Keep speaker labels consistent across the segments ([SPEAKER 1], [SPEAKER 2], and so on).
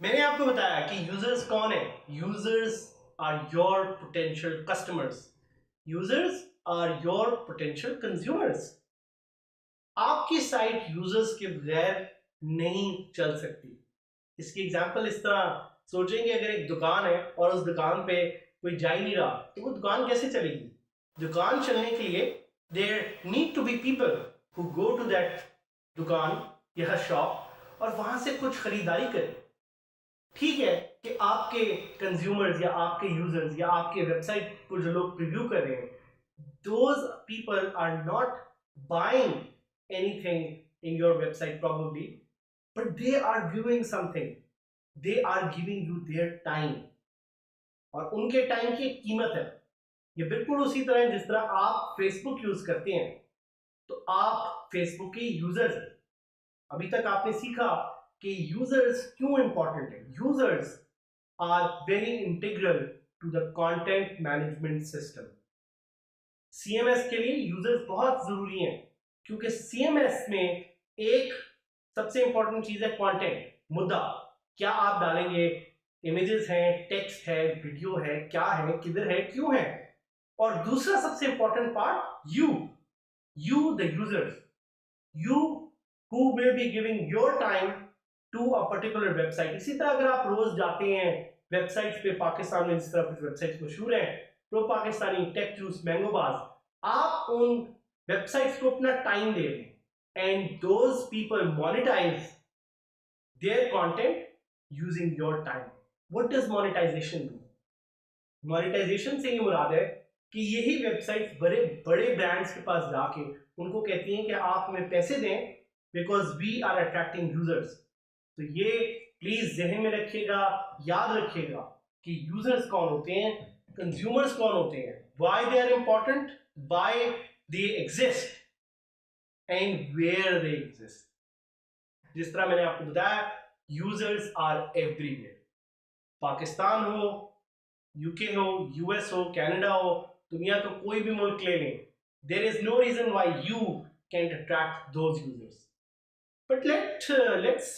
[SPEAKER 1] मैंने आपको बताया कि यूजर्स कौन है। Users are your potential customers, users are your potential consumers. आपकी साइट यूजर्स के बगैर नहीं चल सकती। इसकी एग्जांपल इस तरह सोचेंगे, अगर एक दुकान है और उस दुकान पे कोई जा ही नहीं रहा तो वो दुकान कैसे चलेगी। दुकान चलने के लिए there need to be people who go to that दुकान या शॉप और वहां से कुछ खरीदारी करें। ठीक है कि आपके कंज्यूमर्स या आपके यूजर्स या आपके वेबसाइट को जो लोग प्रीव्यू कर रहे हैं, those people are not buying anything in your website probably, but they are viewing something, they are giving you their time, और उनके टाइम की एक कीमत है। ये बिल्कुल उसी तरह है जिस तरह आप फेसबुक यूज करते हैं तो आप फेसबुक के यूजर्स हैं। अभी तक आपने सीखा कि यूजर्स क्यों इंपॉर्टेंट है। Users are very integral to the content management system. CMS के लिए यूजर्स बहुत जरूरी हैं, क्योंकि सीएमएस में एक सबसे इंपॉर्टेंट चीज है कंटेंट, मुद्दा। क्या आप डालेंगे, इमेजेस हैं, टेक्स्ट है, वीडियो है, क्या है, किधर है, क्यों है। और दूसरा सबसे important part, you the users, you who will be giving your time to a particular website। इसी तरह अगर आप रोज जाते हैं वेबसाइट्स पे, पाकिस्तान में जिस तरह कुछ वेबसाइट्स मशहूर हैं, pro Pakistani, tech juice, MangoBaaz, आप उन वेबसाइट्स को अपना टाइम दे रहे हैं and those people monetize their content using your time. What does monetization do? Monetization से ये मुराद है कि यही वेबसाइट्स बड़े बड़े ब्रांड्स के पास जाके उनको कहती हैं कि आप हमें पैसे दें because we are attracting users. तो ये प्लीज जहन में रखिएगा, याद रखिएगा कि यूजर्स कौन होते हैं, कंज्यूमर्स कौन होते हैं, why they are important, why they exist and where they exist. जिस तरह मैंने आपको बताया, यूजर्स आर एवरीवेयर। पाकिस्तान हो, यूके हो, यूएस हो, कनाडा हो, दुनिया तो कोई भी मुल्क ले लें, there is no reason why you can't attract those users. But let's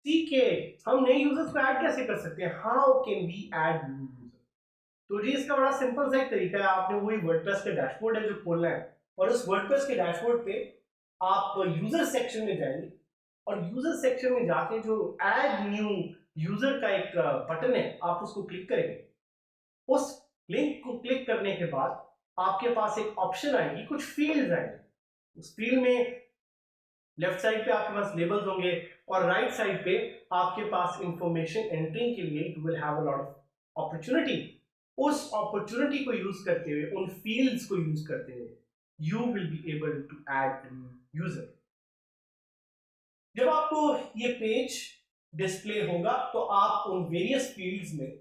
[SPEAKER 1] see के हम नए यूजर्स को ऐड कैसे कर सकते हैं। How can we add new user? तो जी इसका बड़ा सिंपल सा एक तरीका है। आपने वही वर्डप्रेस का डैशबोर्ड है जो खोलना है, और उस वर्डप्रेस के डैशबोर्ड पे आप यूजर सेक्शन में जाएंगे और यूजर सेक्शन में जाके जो ऐड न्यू यूजर का एक बटन है, आप उसको क्लिक करेंगे। उस लिंक को क्लिक करने के बाद आपके पास एक ऑप्शन आएगी, कुछ फील्ड्स आएंगे। उस फील्ड में लेफ्ट साइड पे आपके पास लेबल्स होंगे और राइट साइड पे आपके पास इंफॉर्मेशन एंट्रिंग के लिए you will have a lot of opportunity. उस अपॉर्चुनिटी को यूज करते हुए, उन फील्ड्स को यूज करते हुए, you will be able to add user. जब आपको ये पेज डिस्प्ले होगा तो आप उन वेरियस फील्ड्स में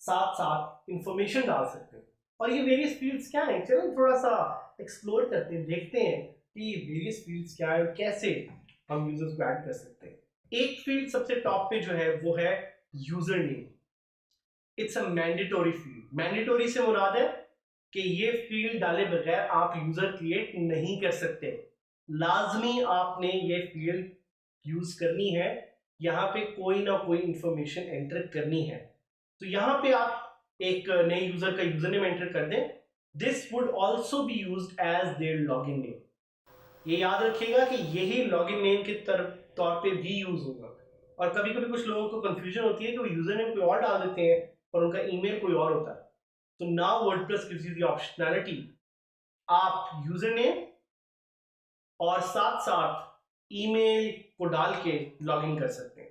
[SPEAKER 1] साथ साथ इंफॉर्मेशन डाल सकते हैं। और ये वेरियस फील्ड्स क्या हैं, चलो थोड़ा सा एक्सप्लोर करते हैं, देखते हैं कि ये वेरियस फील्ड्स क्या है, कैसे हम यूजर्स को ऐड कर सकते हैं। एक फील्ड सबसे टॉप पे जो है वो है user name. It's a mandatory field. Mandatory से मुराद है कि ये फील्ड डाले बगैर आप यूजर क्रिएट नहीं कर सकते। लाजमी आपने ये फील्ड यूज करनी है, यहाँ पे कोई ना कोई इंफॉर्मेशन एंटर करनी है। तो यहाँ पे आप एक नए यूजर का यूजर नेम एंटर कर दें। This would also be used as their login name. ये याद रखिएगा कि यही लॉगिन नेम के तौर पे भी यूज होगा। और कभी कभी कुछ लोगों को कंफ्यूजन होती है कि वो यूजर नेम कोई और डाल देते हैं और उनका ईमेल कोई और होता है। तो now WordPress gives you the optionality, आप यूजर नेम और साथ साथ ईमेल को डाल के लॉगिन कर सकते हैं।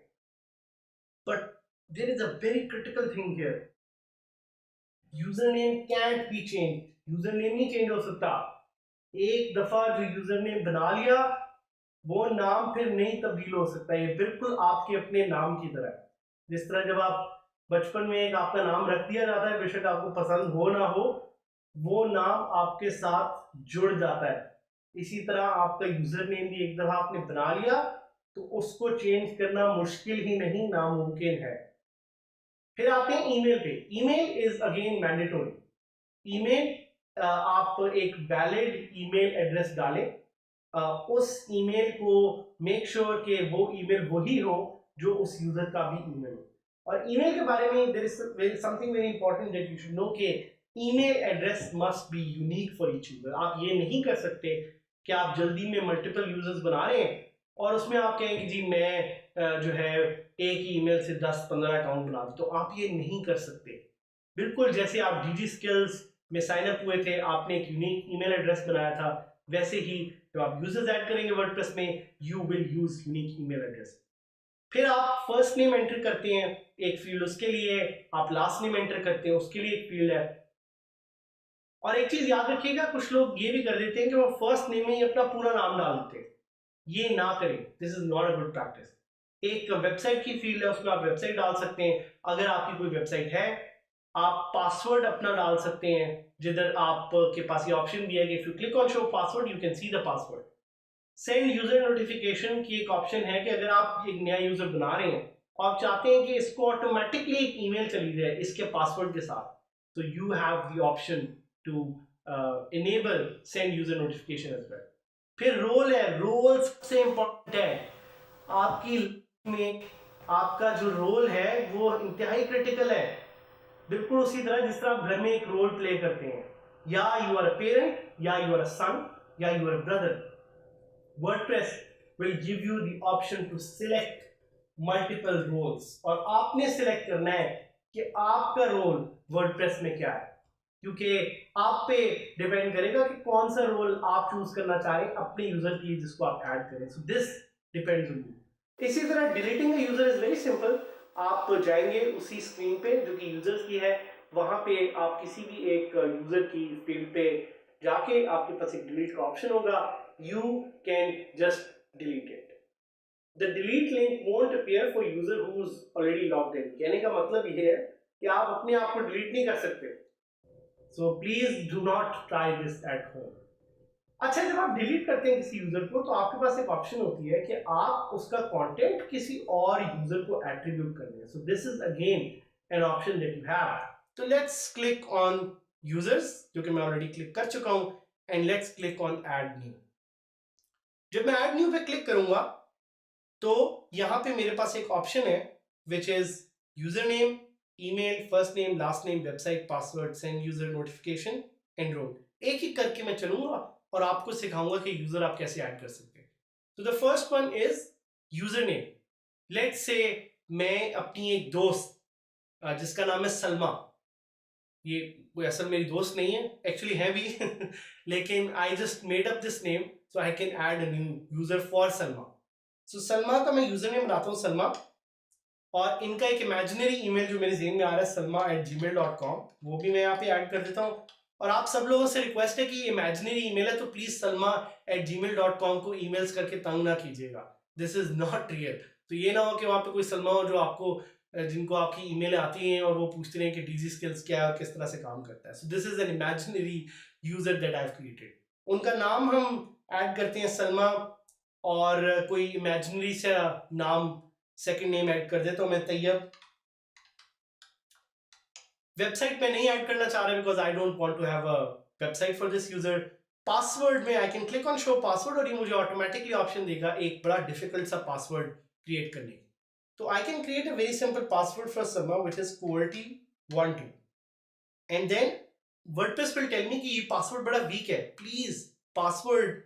[SPEAKER 1] But there is a very critical thing here, user name can't be change. User name नहीं चेंज हो सकता। एक दफा जो यूजर नेम बना लिया वो नाम फिर नहीं तब्दील हो सकता। ये बिल्कुल आपके अपने नाम की तरह है। जिस तरह जब आप बचपन में एक आपका नाम रख दिया जाता है, बेशक आपको पसंद हो ना हो, वो नाम आपके साथ जुड़ जाता है। इसी तरह आपका यूजर नेम भी एक दफा आपने बना लिया तो उसको चेंज करना मुश्किल ही नहीं, नामुमकिन है। फिर आते हैं ईमेल पे। Email is again mandatory. Email आप एक वैलिड ईमेल एड्रेस डालें, उस ईमेल को मेक श्योर कि वो ईमेल वही हो जो उस यूजर का भी ईमेल हो। और ईमेल के बारे में there is something very important that you should know कि email address must be unique for each user. आप ये नहीं कर सकते कि आप जल्दी में मल्टीपल यूजर्स बना रहे हैं और उसमें आप कहें कि जी मैं जो है एक ही ईमेल से 10-15 अकाउंट बना दूं, तो आप ये नहीं कर सकते। बिल्कुल जैसे आप डीजी स्किल्स में साइन अप हुए थे, आपने एक यूनिक ईमेल एड्रेस बनाया था, वैसे ही जब आप यूजर्स ऐड करेंगे वर्डप्रेस में, you will use unique email address. फिर आप फर्स्ट नेम एंटर करते हैं, एक फील्ड उसके लिए, आप लास्ट नेम एंटर करते हैं, उसके लिए एक फील्ड है। और एक चीज याद रखिएगा, कुछ लोग ये भी कर देते हैं कि वो फर्स्ट नेम में ही अपना पूरा नाम डाल देते हैं। ये ना करें, this is not a good practice. एक वेबसाइट की फील्ड है, उसमें आप वेबसाइट डाल सकते हैं। अगर आपकी कोई वेबसाइट है, आप पासवर्ड अपना डाल सकते हैं, जिधर आपके पास ये ऑप्शन भी है कि if you click on show password you can see the password. Send user notification की एक ऑप्शन है कि अगर आप एक नया यूजर बना रहे हैं और आप चाहते हैं कि इसको ऑटोमेटिकली एक ईमेल चली जाए इसके पासवर्ड के साथ, तो you have the option to enable send user notification as well. फिर रोल है, रोल सबसे इंपॉर्टेंट है आपकी में। आपका जो रोल है वो इंतहाई क्रिटिकल है, बिल्कुल उसी तरह जिस तरह आप घर में एक रोल प्ले करते हैं, या यू आर अ पेरेंट, या यू आर अ सन, या you are a brother. WordPress will give you the option to select multiple roles, और आपने सिलेक्ट करना है कि आपका रोल वर्डप्रेस में क्या है, क्योंकि आप पे डिपेंड करेगा कि कौन सा रोल आप चूज करना चाह रहे हैं अपने यूजर के लिए जिसको आप ऐड करें। So this depends on you. इसी तरह deleting a user is very simple. आप जाएंगे उसी स्क्रीन पे जो कि यूजर्स की है, वहां पे आप किसी भी एक यूजर की फील्ड पे जाके आपके पास एक डिलीट का ऑप्शन होगा, you can just delete it. The delete link won't appear for user who is already logged in. कहने का मतलब ये है कि आप अपने आप को डिलीट नहीं कर सकते। So please do not try this at home. अच्छा, जब आप डिलीट करते हैं किसी यूजर को तो आपके पास एक ऑप्शन होती है कि आप उसका कंटेंट किसी और यूजर को एट्रीब्यूट कर दें। So this is again an option that you have. तो लेट्स क्लिक ऑन यूजर्स, जो कि मैं ऑलरेडी क्लिक कर चुका हूं, and let's click on add new. जब मैं ऐड न्यू पे क्लिक करूंगा तो यहां पे मेरे पास एक ऑप्शन है which is user name, email, first name, last name, website, password, send user notification, enrol. एक ही करके मैं चलूंगा और आपको सिखाऊंगा कि यूजर आप कैसे ऐड कर सकते हैं। तो the first one is user name. Let's say मैं अपनी एक दोस्त जिसका नाम है सलमा, ये कोई असल मेरी दोस्त नहीं है, एक्चुअली है भी लेकिन I just made up this name so I can add a new user for Salma. So Salma का मैं यूजर नेम बनाता हूँ सलमा, और इनका एक इमेजिनरी ईमेल जो मेरे जेहन में आ रहा है salma@gmail.com, वो भी मैं यहाँ पे ऐड कर देता हूँ। और आप सब लोगों से रिक्वेस्ट है कि इमेजिनरी ईमेल है तो प्लीज salma@gmail.com को ईमेल्स करके तंग ना कीजिएगा, दिस इज नॉट रियल। तो ये ना हो कि वहाँ पे कोई सलमा हो जो आपको जिनको आपकी ईमेल आती हैं और वो पूछते रहे कि डीजी स्किल्स क्या है और किस तरह से काम करता है। So this is an imaginary user that I have created. उनका नाम हम ऐड करते हैं सलमा, और कोई इमेजिनरी सा नाम सेकंड नेम ऐड कर देता हूं मैं तैयब। वेबसाइट पे नहीं ऐड करना चाह रहा because I don't want to have a website for this user. Password में I can click on show password और ये मुझे ऑटोमेटिकली ऑप्शन देगा एक बड़ा डिफिकल्ट सा पासवर्ड क्रिएट करने की। तो I can create a very simple password for Sama which is QWERTY12 and then WordPress will tell me कि ये पासवर्ड बड़ा वीक है, प्लीज पासवर्ड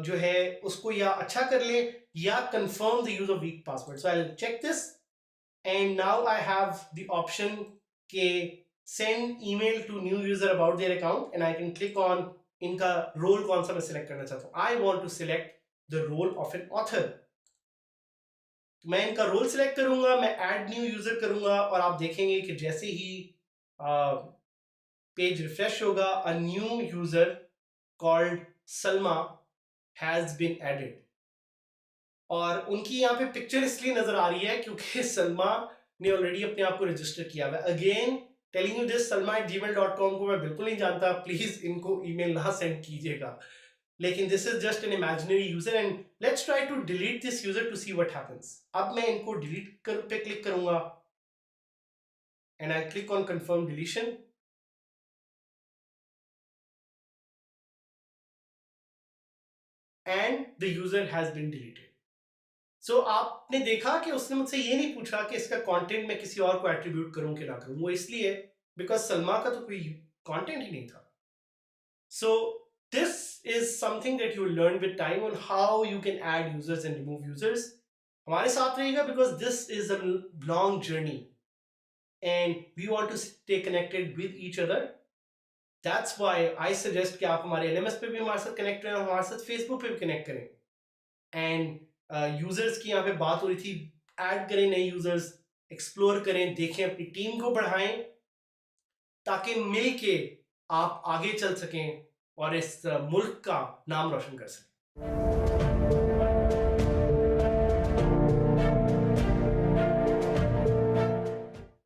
[SPEAKER 1] जो है उसको या अच्छा कर ले या confirm the use of weak password. So I'll check this and now I have the option के send email to new user about their account and I can click on इनका रोल कौन सा मैं सिलेक्ट करना चाहता हूँ। I want to select the role of an author. मैं इनका रोल सिलेक्ट करूंगा, मैं ऐड न्यू यूजर करूंगा और आप देखेंगे कि जैसे ही पेज रिफ्रेश होगा a new user called Salma has been added। और उनकी यहाँ पे पिक्चर इसलिए नजर आ रही है क्योंकि सलमा ने ऑलरेडी अपने आप को रजिस्टर किया हुआ है। Again telling you this, salma@gmail.com को मैं बिल्कुल नहीं जानता, प्लीज इनको ईमेल ना सेंड कीजिएगा। लेकिन this is just an imaginary user and let's try to delete this user to see what happens. अब मैं इनको डिलीट कर पे क्लिक करूंगा and I click on confirm deletion. And the user has been deleted. So आपने देखा कि उसने मुझसे ये नहीं पूछा कि इसका कंटेंट मैं किसी और को एट्रीब्यूट करूं कि ना करूं, वो इसलिए बिकॉज सलमा का तो कोई कंटेंट ही नहीं था। सो this is something that you will learn with time on how you can add users and remove users. हमारे साथ रहिएगा because this is a long journey and we want to stay connected with each other. That's why I suggest कि आप हमारे LMS पे भी हमारे साथ कनेक्ट करें और हमारे साथ Facebook पे भी कनेक्ट करें। एंड यूजर्स की यहाँ पे बात हो रही थी, ऐड करें नए यूजर्स, एक्सप्लोर करें, देखें, अपनी टीम को बढ़ाएं ताकि मिल के आप आगे चल सकें और इस मुल्क का नाम रोशन कर सकें।